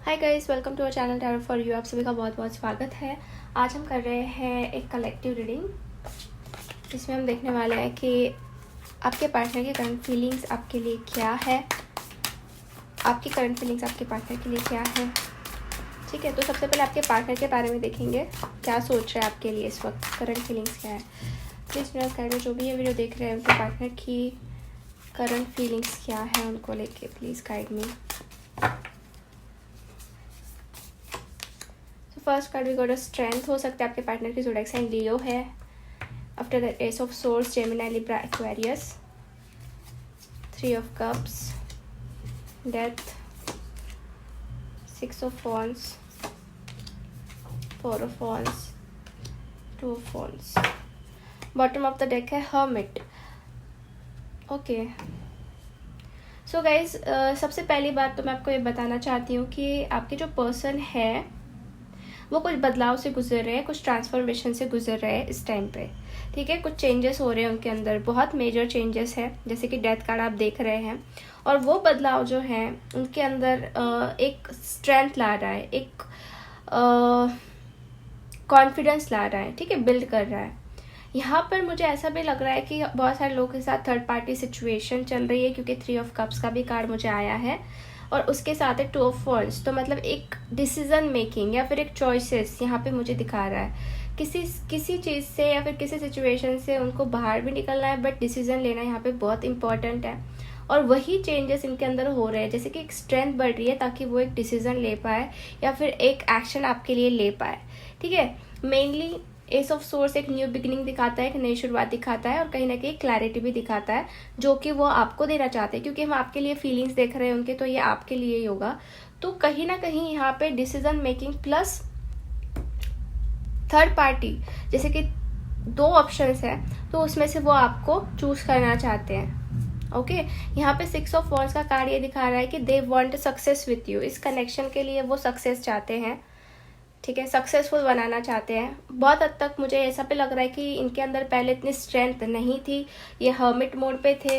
Hi guys, welcome to our channel tarot for you. आप सभी का बहुत बहुत स्वागत है। आज हम कर रहे हैं एक कलेक्टिव रीडिंग, जिसमें हम देखने वाले हैं कि आपके पार्टनर की करंट फीलिंग्स आपके लिए क्या है, आपकी करंट फीलिंग्स आपके पार्टनर के लिए क्या है। ठीक है, तो सबसे पहले आपके पार्टनर के बारे में देखेंगे, क्या सोच रहे हैं आपके लिए इस वक्त, करंट फीलिंग्स क्या है। प्लीज़ मेरा गाइड, जो भी ये वीडियो देख रहे हैं उनके पार्टनर की करंट फीलिंग्स क्या है उनको लेके, please guide me. First card we got a strength. हो सकता है आपके पार्टनर की ज़ोडिएक साइन लियो है। After the S of source, Gemini, Libra, Aquarius, 3 of cups, death, 6 of wands, 4 of wands, 2 of wands. Bottom of the deck है hermit. Okay, so guys, सबसे पहली बात तो मैं आपको ये बताना चाहती हूँ कि आपके जो पर्सन है वो कुछ बदलाव से गुजर रहे हैं, कुछ ट्रांसफॉर्मेशन से गुजर रहे हैं इस टाइम पे। ठीक है, कुछ चेंजेस हो रहे हैं उनके अंदर, बहुत मेजर चेंजेस है, जैसे कि डेथ कार्ड आप देख रहे हैं। और वो बदलाव जो है उनके अंदर एक स्ट्रेंथ ला रहा है, एक कॉन्फिडेंस ला रहा है। ठीक है, बिल्ड कर रहा है। यहाँ पर मुझे ऐसा भी लग रहा है कि बहुत सारे लोगों के साथ थर्ड पार्टी सिचुएशन चल रही है, क्योंकि 3 ऑफ कप्स का भी कार्ड मुझे आया है और उसके साथ है 2 ऑफ वॉन्ड्स। तो मतलब एक डिसीजन मेकिंग या फिर एक चॉइसेस यहाँ पे मुझे दिखा रहा है। किसी चीज़ से या फिर किसी सिचुएशन से उनको बाहर भी निकलना है, बट डिसीजन लेना यहाँ पे बहुत इंपॉर्टेंट है। और वही चेंजेस इनके अंदर हो रहे हैं, जैसे कि एक स्ट्रेंथ बढ़ रही है ताकि वो एक डिसीजन ले पाए या फिर एक एक्शन आपके लिए ले पाए। ठीक है, मेनली एस ऑफ सोर्स एक न्यू बिगिनिंग दिखाता है, एक नई शुरुआत दिखाता है और कहीं ना कहीं क्लैरिटी भी दिखाता है, जो कि वो आपको देना चाहते हैं। क्योंकि हम आपके लिए फीलिंग्स देख रहे हैं उनके, तो ये आपके लिए ही होगा। तो कहीं ना कहीं यहाँ पे decision making plus third party, जैसे कि 2 ऑप्शंस है, तो उसमें से वो आपको चूज करना चाहते हैं। ओके, यहाँ पे 6 ऑफ वॉन्ड्स का कार्ड ये दिखा रहा है कि they want success with you. इस कनेक्शन के लिए वो सक्सेस चाहते हैं। ठीक है, सक्सेसफुल बनाना चाहते हैं। बहुत हद तक मुझे ऐसा भी लग रहा है कि इनके अंदर पहले इतनी स्ट्रेंथ नहीं थी, ये हर्मिट मोड पे थे,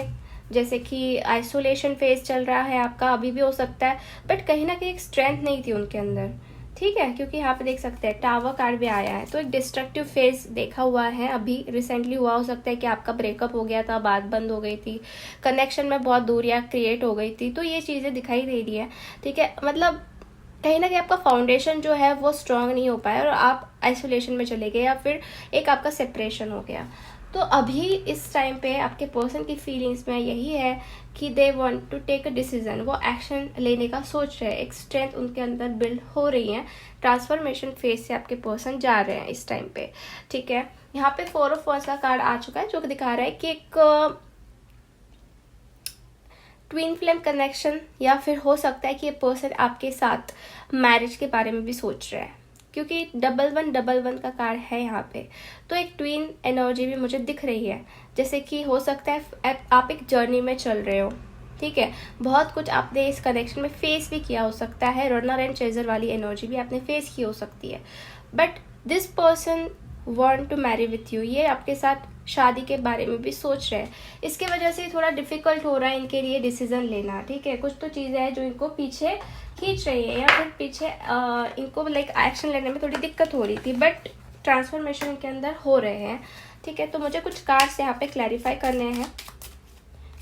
जैसे कि आइसोलेशन फेज चल रहा है आपका, अभी भी हो सकता है, बट कहीं ना कहीं एक स्ट्रेंथ नहीं थी उनके अंदर। ठीक है, क्योंकि यहाँ पे देख सकते हैं टावर कार्ड भी आया है, तो एक डिस्ट्रक्टिव फेज देखा हुआ है, अभी रिसेंटली हुआ। हो सकता है कि आपका ब्रेकअप हो गया था, बात बंद हो गई थी, कनेक्शन में बहुत दूरियां क्रिएट हो गई थी, तो ये चीज़ें दिखाई दे रही है। ठीक है, मतलब कहीं ना कहीं आपका फाउंडेशन जो है वो स्ट्रांग नहीं हो पाया और आप आइसोलेशन में चले गए या फिर एक आपका सेपरेशन हो गया। तो अभी इस टाइम पे आपके पर्सन की फीलिंग्स में यही है कि they want to take a decision, वो एक्शन लेने का सोच रहे हैं, एक स्ट्रेंथ उनके अंदर बिल्ड हो रही है, ट्रांसफॉर्मेशन फेज से आपके पर्सन जा रहे हैं इस टाइम पे। ठीक है, यहाँ पे 4 ऑफ वॉन्ड्स का कार्ड आ चुका है, जो दिखा रहा है कि एक ट्विन फ्लेम कनेक्शन, या फिर हो सकता है कि ये पर्सन आपके साथ मैरिज के बारे में भी सोच रहा है, क्योंकि 1111 का कार्ड है यहाँ पे। तो एक ट्विन एनर्जी भी मुझे दिख रही है, जैसे कि हो सकता है आप एक जर्नी में चल रहे हो। ठीक है, बहुत कुछ आपने इस कनेक्शन में फेस भी किया हो सकता है, रनर एंड चेजर वाली एनर्जी भी आपने फेस की हो सकती है, but this person want to marry with you, ये आपके साथ शादी के बारे में भी सोच रहे हैं। इसके वजह से थोड़ा डिफिकल्ट हो रहा है इनके लिए डिसीजन लेना। ठीक है, कुछ तो चीज़ें हैं जो इनको पीछे खींच रही है या फिर पीछे इनको लाइक एक्शन लेने में थोड़ी दिक्कत हो रही थी, बट ट्रांसफॉर्मेशन इनके अंदर हो रहे हैं। ठीक है, तो मुझे कुछ कार्ड्स यहाँ पे क्लैरिफाई करने हैं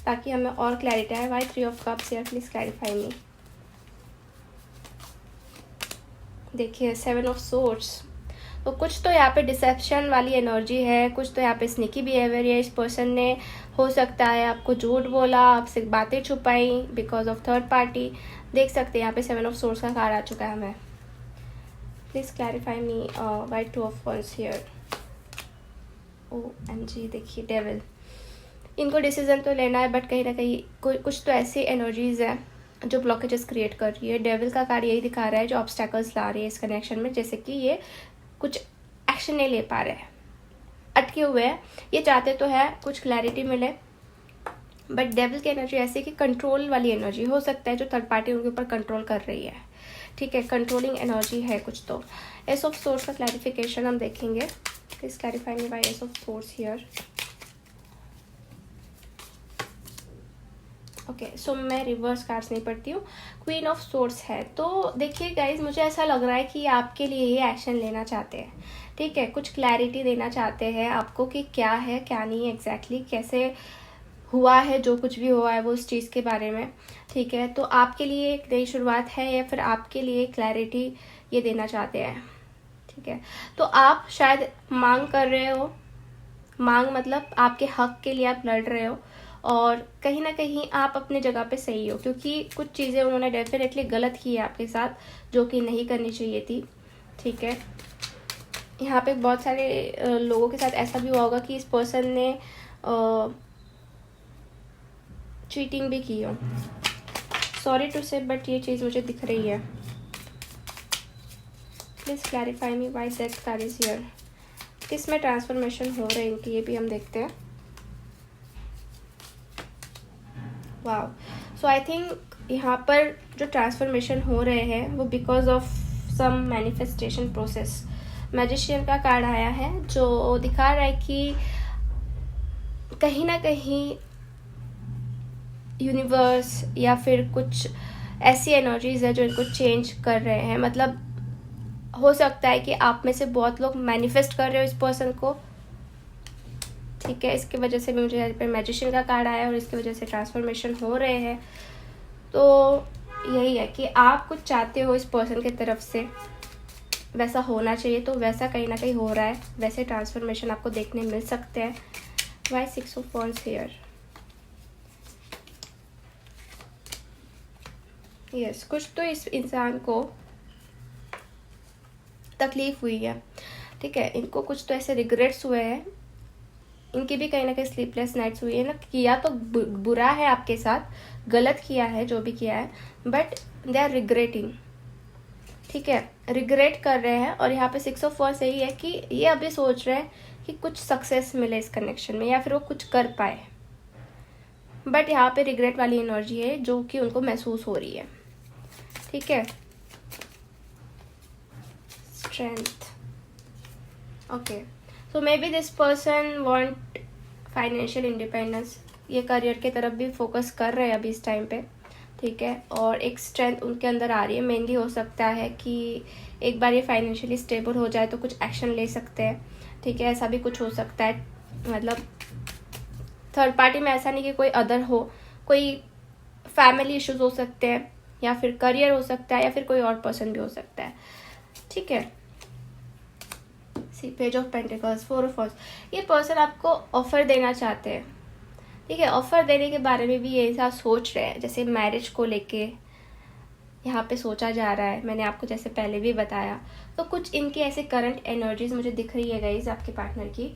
ताकि हमें और क्लैरिटी आए। Why 3 of cups here, please clarify me. देखिए 7 ऑफ सोर्ड्स, तो कुछ तो यहाँ पे डिसेप्शन वाली एनर्जी है, कुछ तो यहाँ पे स्निकी बिहेवियर है। इस पर्सन ने हो सकता है आपको झूठ बोला, आपसे बातें छुपाई बिकॉज ऑफ थर्ड पार्टी। देख सकते हैं यहाँ पे 7 ऑफ सोर्स का कार्ड आ चुका है हमें। Please clarify me why 2 of wands here. OMG, देखिए डेविल, इनको डिसीजन तो लेना है, बट कहीं ना कहीं कुछ तो ऐसी एनर्जीज है जो ब्लॉकेजेस क्रिएट कर रही है। डेविल का कार्ड यही दिखा रहा है, जो ऑब्स्टैकल्स ला रही है इस कनेक्शन में, जैसे कि ये कुछ एक्शन नहीं ले पा रहे हैं, अटके हुए हैं। ये चाहते तो है कुछ क्लैरिटी मिले, बट डेविल की एनर्जी ऐसी कि कंट्रोल वाली एनर्जी हो सकता है, जो थर्ड पार्टी उनके ऊपर कंट्रोल कर रही है। ठीक है, कंट्रोलिंग एनर्जी है कुछ तो। एस ऑफ सोर्स का क्लैरिफिकेशन हम देखेंगे। Please clarify me by S of swords here. Okay so मैं रिवर्स कार्ड्स नहीं पढ़ती हूँ। क्वीन ऑफ सोर्ड्स है। तो देखिए गाइज, मुझे ऐसा लग रहा है कि आपके लिए ये एक्शन लेना चाहते हैं, ठीक है, कुछ क्लैरिटी देना चाहते हैं आपको कि क्या है क्या नहीं, एग्जैक्टली कैसे हुआ है, जो कुछ भी हुआ है वो उस चीज़ के बारे में, ठीक है। तो आपके लिए एक नई शुरुआत है या फिर आपके लिए क्लैरिटी ये देना चाहते हैं, ठीक है। तो आप शायद मांग कर रहे हो, मांग मतलब आपके हक के लिए आप लड़ रहे हो, और कहीं ना कहीं आप अपने जगह पे सही हो, क्योंकि कुछ चीज़ें उन्होंने डेफिनेटली गलत की है आपके साथ, जो कि नहीं करनी चाहिए थी, ठीक है। यहाँ पे बहुत सारे लोगों के साथ ऐसा भी हुआ होगा कि इस पर्सन ने चीटिंग भी की हो। सॉरी टू से, बट ये चीज़ मुझे दिख रही है। Please clarify me why death card is here. किस में ट्रांसफॉर्मेशन हो रहे हैं इनकी, ये भी हम देखते हैं। वाओ, सो आई थिंक यहाँ पर जो ट्रांसफॉर्मेशन हो रहे हैं वो because of some manifestation process. Magician का कार्ड आया है जो दिखा रहा है कि कहीं ना कहीं यूनिवर्स या फिर कुछ ऐसी एनर्जीज है जो इनको चेंज कर रहे हैं। मतलब हो सकता है कि आप में से बहुत लोग मैनिफेस्ट कर रहे हो इस पर्सन को, ठीक है। इसकी वजह से भी मुझे यहाँ पे मैजिशियन का कार्ड आया और इसकी वजह से ट्रांसफॉर्मेशन हो रहे हैं। तो यही है कि आप कुछ चाहते हो इस पर्सन की तरफ से, वैसा होना चाहिए, तो वैसा कहीं ना कहीं हो रहा है, वैसे ट्रांसफॉर्मेशन आपको देखने मिल सकते हैं। Why 6 of wands here. Yes, कुछ तो इस इंसान को तकलीफ हुई है, ठीक है। इनको कुछ तो ऐसे रिग्रेट्स हुए हैं, इनकी भी कहीं ना कहीं स्लीपलेस नाइट्स हुई है ना। किया तो बुरा है आपके साथ, गलत किया है जो भी किया है, बट दे आर रिग्रेटिंग, ठीक है, रिग्रेट कर रहे हैं। और यहाँ पे 6 ऑफ वांड्स यही है कि ये अभी सोच रहे हैं कि कुछ सक्सेस मिले इस कनेक्शन में या फिर वो कुछ कर पाए, बट यहाँ पे रिग्रेट वाली एनर्जी है जो कि उनको महसूस हो रही है, ठीक है। Strength, okay, so may be this person want financial independence. ये करियर के तरफ भी फोकस कर रहे हैं अभी इस टाइम पे, ठीक है। और एक स्ट्रेंथ उनके अंदर आ रही है। मेनली हो सकता है कि एक बार ये फाइनेंशियली स्टेबल हो जाए तो कुछ एक्शन ले सकते हैं, ठीक है। ऐसा भी कुछ हो सकता है, मतलब थर्ड पार्टी में ऐसा नहीं कि कोई अदर हो, कोई फैमिली इश्यूज हो सकते हैं या फिर करियर हो सकता है या फिर कोई और पर्सन भी हो सकता है, ठीक है। Page of pentacles, 4 of wands. ये पर्सन आपको ऑफर देना चाहते हैं, ठीक है। ऑफर देने के बारे में भी ये इंसान सोच रहे हैं, जैसे मैरिज को लेके यहाँ पे सोचा जा रहा है, मैंने आपको जैसे पहले भी बताया। तो कुछ इनकी ऐसे करंट एनर्जीज मुझे दिख रही है गाइज आपके पार्टनर की,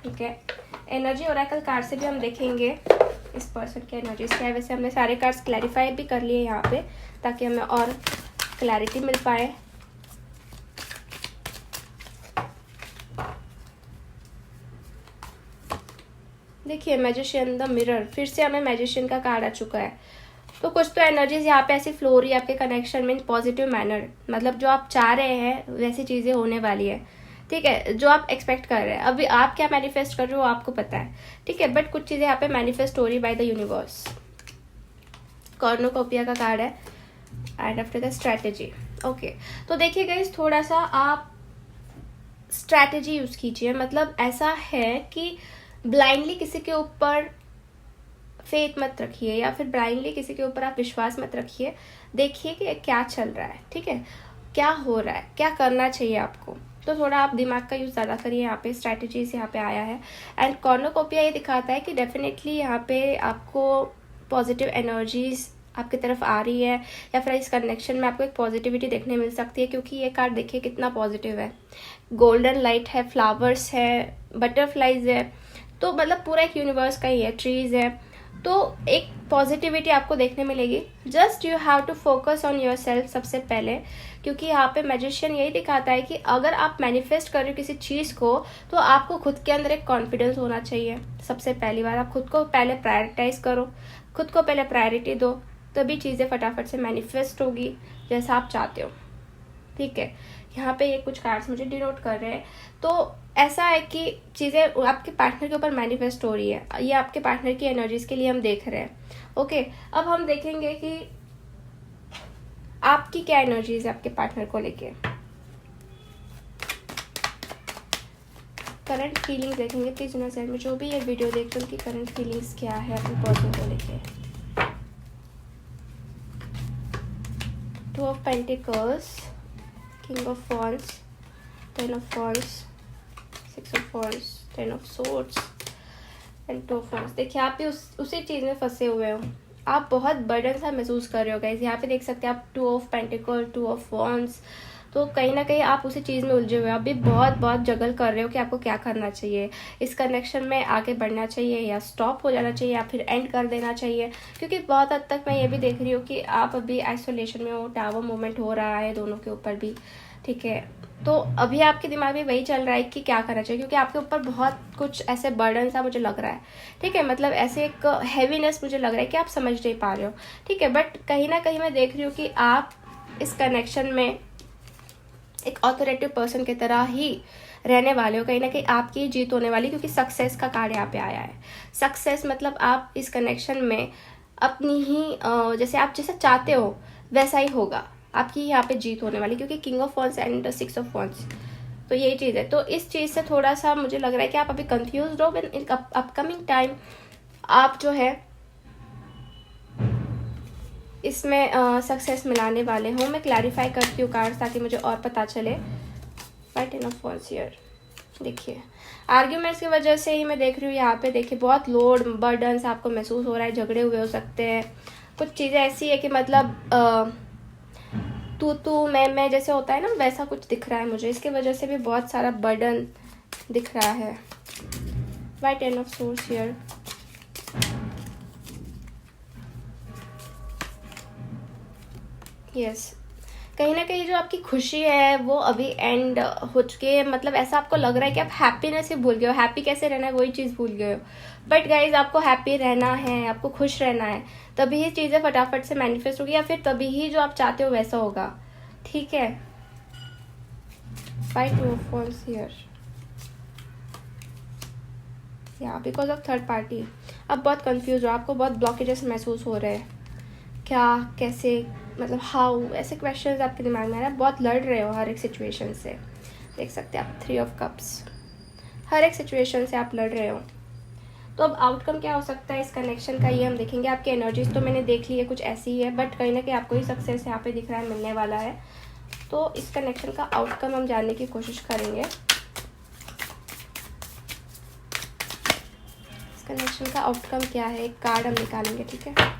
ठीक है। एनर्जी ओरेकल कार्ड से भी हम देखेंगे इस पर्सन की एनर्जीज क्या है। वैसे हमने सारे कार्ड्स क्लैरिफाई भी कर लिए यहाँ पे, ताकि हमें और क्लैरिटी मिल पाए। देखिए मैजिशियन, द मिरर, फिर से हमें मैजिशियन का कार्ड आ चुका है। तो कुछ तो एनर्जीज यहाँ पे ऐसी फ्लो हो रही है आपके कनेक्शन में इन पॉजिटिव मैनर, मतलब जो आप चाह रहे हैं वैसी चीज़ें होने वाली है, ठीक है। जो आप एक्सपेक्ट कर रहे हैं, अभी आप क्या मैनिफेस्ट कर रहे हो आपको पता है, ठीक है, बट कुछ चीज़ें यहाँ पे मैनिफेस्ट हो रही बाय द यूनिवर्स। कॉर्नोकोपिया का कार्ड है and after the strategy, okay. तो देखिए गाइस, थोड़ा सा आप स्ट्रैटेजी यूज कीजिए। मतलब ऐसा है कि ब्लाइंडली किसी के ऊपर फेथ मत रखिए या फिर ब्लाइंडली किसी के ऊपर आप विश्वास मत रखिए। देखिए कि क्या चल रहा है, ठीक है, क्या हो रहा है, क्या करना चाहिए आपको। तो थोड़ा आप दिमाग का यूज़ ज़्यादा करिए। यहाँ पे स्ट्रैटेजीज यहाँ पे आया है एंड कॉर्नोकोपिया ये दिखाता है कि डेफिनेटली यहाँ पे आपको पॉजिटिव एनर्जीज आपकी तरफ आ रही है या फिर इस कनेक्शन में आपको एक पॉजिटिविटी देखने मिल सकती है, क्योंकि ये कार्ड देखिए कितना पॉजिटिव है। गोल्डन लाइट है, फ्लावर्स है, बटरफ्लाइज है, तो मतलब पूरा एक यूनिवर्स का ही है, ट्रीज है, तो एक पॉजिटिविटी आपको देखने मिलेगी। Just you have to focus on your self सबसे पहले, क्योंकि यहाँ पे मैजिशियन यही दिखाता है कि अगर आप मैनिफेस्ट कर रहे हो किसी चीज़ को तो आपको खुद के अंदर एक कॉन्फिडेंस होना चाहिए। सबसे पहली बार आप खुद को पहले प्रायोरिटाइज करो, खुद को पहले प्रायोरिटी दो, तभी चीज़ें फटाफट से मैनिफेस्ट होगी जैसा आप चाहते हो, ठीक है। यहाँ पे ये कुछ कार्ड्स मुझे डिनोट कर रहे हैं। तो ऐसा है कि चीज़ें आपके पार्टनर के ऊपर मैनिफेस्ट हो रही है, ये आपके पार्टनर की एनर्जीज के लिए हम देख रहे हैं। ओके, अब हम देखेंगे कि आपकी क्या एनर्जीज है आपके पार्टनर को लेके। करंट फीलिंग्स देखेंगे प्लीज इन साइड में, जो भी ये वीडियो देखते हैं उनकी करंट फीलिंग्स क्या है अपने पर्सन को लेके। Two of pentacles, king of wands, ten of wands, six of wands, ten of swords and two of wands. देखिए आप भी उसी चीज़ में फंसे हुए हो, आप बहुत बर्डन सा महसूस कर रहे हो गाइस। यहाँ पे देख सकते हैं आप two of pentacle, two of wands, तो कहीं ना कहीं आप उसी चीज़ में उलझे हुए हो। आप भी बहुत जगल कर रहे हो कि आपको क्या करना चाहिए, इस कनेक्शन में आगे बढ़ना चाहिए या स्टॉप हो जाना चाहिए या फिर एंड कर देना चाहिए। क्योंकि बहुत हद तक मैं ये भी देख रही हूँ कि आप अभी आइसोलेशन में हो, टावर मूवमेंट हो रहा है दोनों के ऊपर भी, ठीक है। तो अभी आपके दिमाग में वही चल रहा है कि क्या करना चाहिए, क्योंकि आपके ऊपर बहुत कुछ ऐसे बर्डन सा मुझे लग रहा है, ठीक है। मतलब ऐसे एक हैवीनेस मुझे लग रहा है कि आप समझ नहीं पा रहे हो, ठीक है। बट कहीं ना कहीं मैं देख रही हूँ कि आप इस कनेक्शन में एक ऑथोरिटेटिव पर्सन की तरह ही रहने वाले हो। कहीं ना कहीं आपकी जीत होने वाली, क्योंकि सक्सेस का कार्ड यहाँ पे आया है। सक्सेस मतलब आप इस कनेक्शन में अपनी ही जैसे आप जैसा चाहते हो वैसा ही होगा, आपकी यहाँ पे जीत होने वाली, क्योंकि king of wands and six of wands, तो यही चीज़ है। तो इस चीज़ से थोड़ा सा मुझे लग रहा है कि आप अभी कंफ्यूज हो। इन अपकमिंग टाइम आप जो है इसमें सक्सेस मिलाने वाले हो। मैं क्लैरिफाई करती हूँ कार्ड ताकि मुझे और पता चले। Right, ten of wands here. देखिए आर्ग्यूमेंट्स की वजह से ही मैं देख रही हूँ यहाँ पे, देखिए बहुत लोड बर्डन्स आपको महसूस हो रहा है, झगड़े हुए हो सकते हैं। कुछ चीज़ें ऐसी है कि मतलब तू मैं जैसे होता है ना, वैसा कुछ दिख रहा है मुझे। इसके वजह से भी बहुत सारा बर्डन दिख रहा है। Why ten of swords here. Yes, कहीं ना कहीं जो आपकी खुशी है वो अभी एंड हो चुकी है। मतलब ऐसा आपको लग रहा है कि आप हैप्पीनेस ही भूल गए हो, हैप्पी कैसे रहना है वही चीज़ भूल गए हो। बट गाइज आपको हैप्पी रहना है, आपको खुश रहना है, तभी ही चीज़ें फटाफट से मैनिफेस्ट होगी, या फिर तभी ही जो आप चाहते हो वैसा होगा, ठीक है। Five two of wands here. या बिकॉज ऑफ थर्ड पार्टी आप बहुत कंफ्यूज हो, आपको बहुत ब्लॉकेजेस महसूस हो रहे हैं। क्या, कैसे, मतलब हाउ, ऐसे क्वेश्चंस आपके दिमाग में आ रहे हैं। बहुत लड़ रहे हो हर एक सिचुएशन से, देख सकते हैं आप थ्री ऑफ कप्स, हर एक सिचुएशन से आप लड़ रहे हो। तो अब आउटकम क्या हो सकता है इस कनेक्शन का, ये हम देखेंगे। आपकी एनर्जीज तो मैंने देख ली है, कुछ ऐसी ही है, बट कहीं ना कहीं आपको ही सक्सेस यहाँ पे दिख रहा है, मिलने वाला है। तो इस कनेक्शन का आउटकम हम जानने की कोशिश करेंगे। इस कनेक्शन का आउटकम क्या है, एक कार्ड हम निकालेंगे, ठीक है।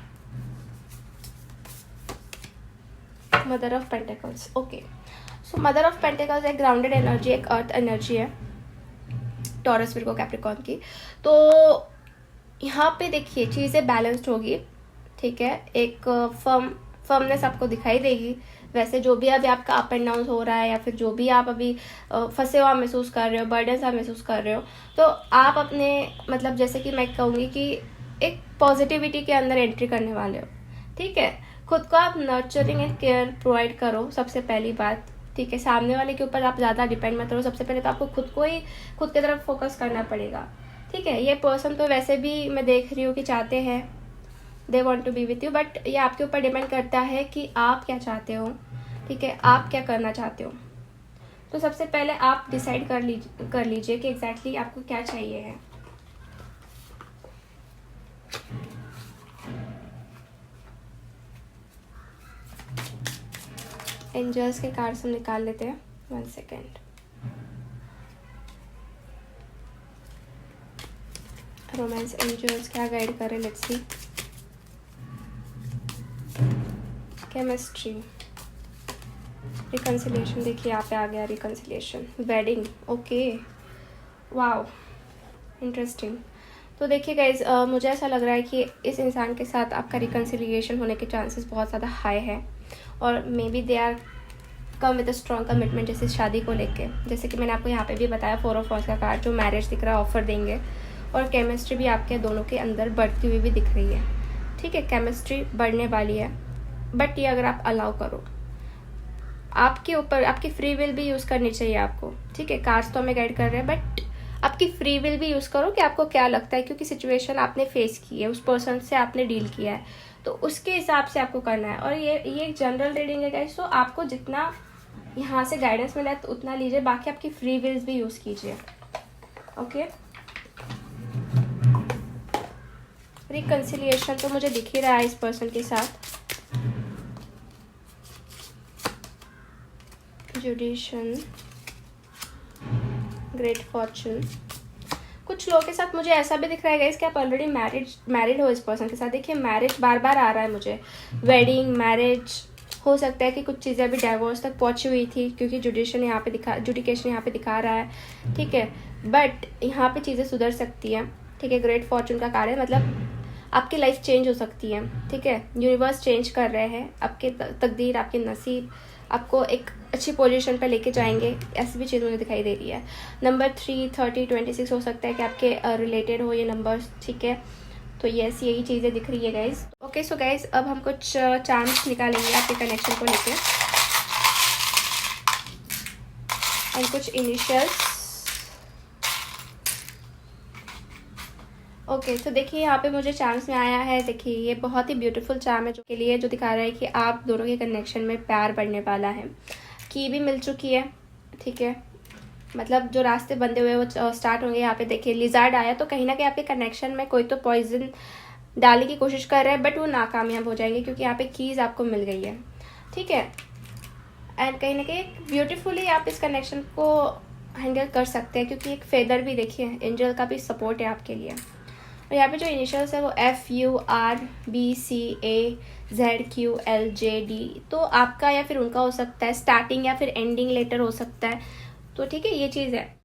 Mother of pentacles. Okay, so mother of pentacles एक ग्राउंडेड एनर्जी, एक अर्थ एनर्जी है, टॉरस, विर्गो, कैप्रिकॉर्न की। तो यहाँ पे देखिए चीज़ें बैलेंस्ड होगी, ठीक है। एक फर्मनेस आपको दिखाई देगी। वैसे जो भी अभी आपका अप एंड डाउन हो रहा है, या फिर जो भी आप अभी फंसे हुआ महसूस कर रहे हो, बर्डन सा महसूस कर रहे हो, तो आप अपने मतलब जैसे कि मैं कहूँगी कि एक पॉजिटिविटी के अंदर एंट्री करने वाले हो, ठीक है। खुद को आप नर्चरिंग एंड केयर प्रोवाइड करो, सबसे पहली बात, ठीक है। सामने वाले के ऊपर आप ज़्यादा डिपेंड मत करो, सबसे पहले तो आपको खुद को ही खुद की तरफ फोकस करना पड़ेगा, ठीक है। ये पर्सन तो वैसे भी मैं देख रही हूँ कि चाहते हैं, they want to be with you, but ये आपके ऊपर डिपेंड करता है कि आप क्या चाहते हो, ठीक है, आप क्या करना चाहते हो। तो सबसे पहले आप डिसाइड कर लीजिए कि एग्जैक्टली आपको क्या चाहिए है। एंजल्स के कार्ड्स हम निकाल लेते हैं, 1 सेकेंड। रोमांस एंजल्स क्या गाइड करें, लेट्स सी। केमिस्ट्री, रिकन्सिलिएशन, देखिए यहाँ पे आ गया reconciliation, wedding, okay, wow, interesting. तो देखिए गाइज, मुझे ऐसा लग रहा है कि इस इंसान के साथ आपका रिकन्सिलिएशन होने के चांसेस बहुत ज़्यादा हाई है, और maybe they are come with a strong commitment, जैसे शादी को लेके। जैसे कि मैंने आपको यहाँ पे भी बताया, 4 ऑफ वॉन्ड्स का कार्ड, जो मैरिज दिख रहा है, ऑफर देंगे। और केमिस्ट्री भी आपके दोनों के अंदर बढ़ती हुई भी दिख रही है, ठीक है। केमिस्ट्री बढ़ने वाली है, बट ये अगर आप अलाउ करो, आपके ऊपर, आपकी फ्री विल भी यूज़ करनी चाहिए आपको, ठीक है। कार्ड्स तो हमें गाइड कर रहे हैं, बट आपकी फ्री विल भी यूज़ करो कि आपको क्या लगता है, क्योंकि सिचुएशन आपने फेस की है, उस पर्सन से आपने डील किया है, तो उसके हिसाब से आपको करना है। और ये एक जनरल रीडिंग है गाइस, तो आपको जितना यहाँ से गाइडेंस मिला है तो उतना लीजिए, बाकी आपकी फ्री विल्स भी यूज़ कीजिए, ओके। रिकंसिलिएशन तो मुझे दिख ही रहा है इस पर्सन के साथ। जुडिशन, ग्रेट फॉर्चून। कुछ लोगों के साथ मुझे ऐसा भी दिख रहा है गाइस कि आप ऑलरेडी मैरिड हो इस पर्सन के साथ। देखिए मैरिज बार बार आ रहा है मुझे, वेडिंग, मैरिज। हो सकता है कि कुछ चीज़ें अभी डाइवोर्स तक पहुंची हुई थी, क्योंकि जुडिकेशन यहाँ पे दिखा रहा है, ठीक है। बट यहाँ पे चीज़ें सुधर सकती हैं, ठीक है। ग्रेट फॉर्चून का कार्ड है, मतलब आपकी लाइफ चेंज हो सकती है, ठीक है। यूनिवर्स चेंज कर रहे हैं, आपके तकदीर, आपके नसीब आपको एक अच्छी पोजीशन पर लेके जाएंगे, ऐसी भी चीज़ मुझे दिखाई दे रही है। नंबर 3, 30, 26 हो सकता है कि आपके रिलेटेड हो ये नंबर्स, ठीक है। तो यस, यही चीज़ें दिख रही है गाइज। ओके सो गाइज, अब हम कुछ चांस निकालेंगे आपके कनेक्शन को लेके, एंड कुछ इनिशियल्स। ओके तो देखिए यहाँ पे मुझे चार्म्स में आया है। देखिए ये बहुत ही ब्यूटीफुल चार्म है, जो के लिए जो दिखा रहा है कि आप दोनों के कनेक्शन में प्यार बढ़ने वाला है। की भी मिल चुकी है, ठीक है। मतलब जो रास्ते बंधे हुए वो स्टार्ट होंगे। यहाँ पे देखिए लिजार्ड आया, तो कहीं ना कहीं आपके कनेक्शन में कोई तो पॉइजन डालने की कोशिश कर रहा है, बट वो नाकामयाब हो जाएंगे, क्योंकि यहाँ पे कीज आपको मिल गई है, ठीक है। एंड कहीं ना कहीं ब्यूटीफुली आप इस कनेक्शन को हैंडल कर सकते हैं, क्योंकि एक फेदर भी देखिए, एंजल का भी सपोर्ट है आपके लिए। और यहाँ पे जो इनिशियल्स है वो FURBCAZQLJD, तो आपका या फिर उनका हो सकता है, स्टार्टिंग या फिर एंडिंग लेटर हो सकता है, तो ठीक है, ये चीज़ है।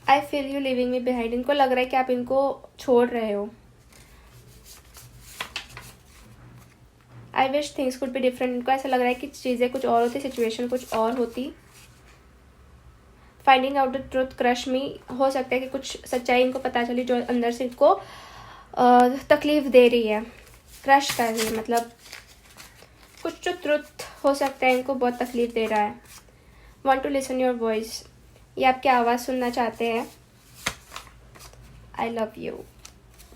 I feel you living me behind, इनको लग रहा है कि आप इनको छोड़ रहे हो। I wish things could be different, इनको ऐसा लग रहा है कि चीज़ें कुछ और होती, सिचुएशन कुछ और होती। Finding out the truth, crush me, हो सकता है कि कुछ सच्चाई इनको पता चली जो अंदर से इनको तकलीफ दे रही है, क्रश कर रही है, मतलब कुछ जो ट्रुथ हो सकता है इनको बहुत तकलीफ दे रहा है। Want to listen your voice, ये आपकी आवाज़ सुनना चाहते हैं। I love you,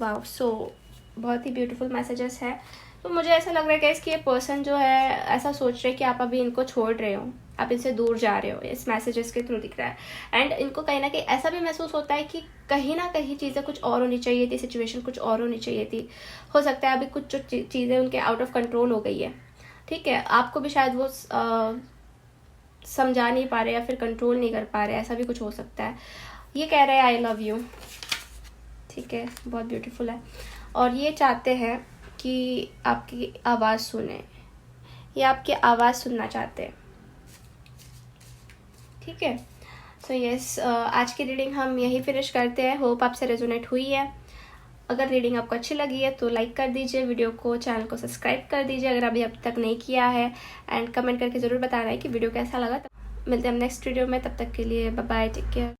wow, so बहुत ही ब्यूटीफुल मैसेजेस है। तो मुझे ऐसा लग रहा है कि ये पर्सन जो है ऐसा सोच रहे हैं कि आप अभी इनको छोड़ रहे हो, आप इनसे दूर जा रहे हो, इस मैसेजेस के थ्रू दिख रहा है। एंड इनको कहीं ना कहीं ऐसा भी महसूस होता है कि कहीं ना कहीं चीज़ें कुछ और होनी चाहिए थी, सिचुएशन कुछ और होनी चाहिए थी। हो सकता है अभी कुछ जो चीज़ें उनके आउट ऑफ कंट्रोल हो गई है, ठीक है। आपको भी शायद वो समझा नहीं पा रहे या फिर कंट्रोल नहीं कर पा रहे, ऐसा भी कुछ हो सकता है। ये कह रहे हैं आई लव यू, ठीक है, बहुत ब्यूटीफुल है। और ये चाहते हैं कि आपकी आवाज़ सुने, ये आपकी आवाज़ सुनना चाहते हैं, ठीक है। सो यस, आज की रीडिंग हम यही फिनिश करते हैं। होप आपसे रेजोनेट हुई है। अगर रीडिंग आपको अच्छी लगी है तो लाइक कर दीजिए वीडियो को, चैनल को सब्सक्राइब कर दीजिए अगर अभी अब तक नहीं किया है, एंड कमेंट करके ज़रूर बताना है कि वीडियो कैसा लगा। मिलते हैं हम नेक्स्ट वीडियो में, तब तक के लिए बाय बाय, टेक केयर।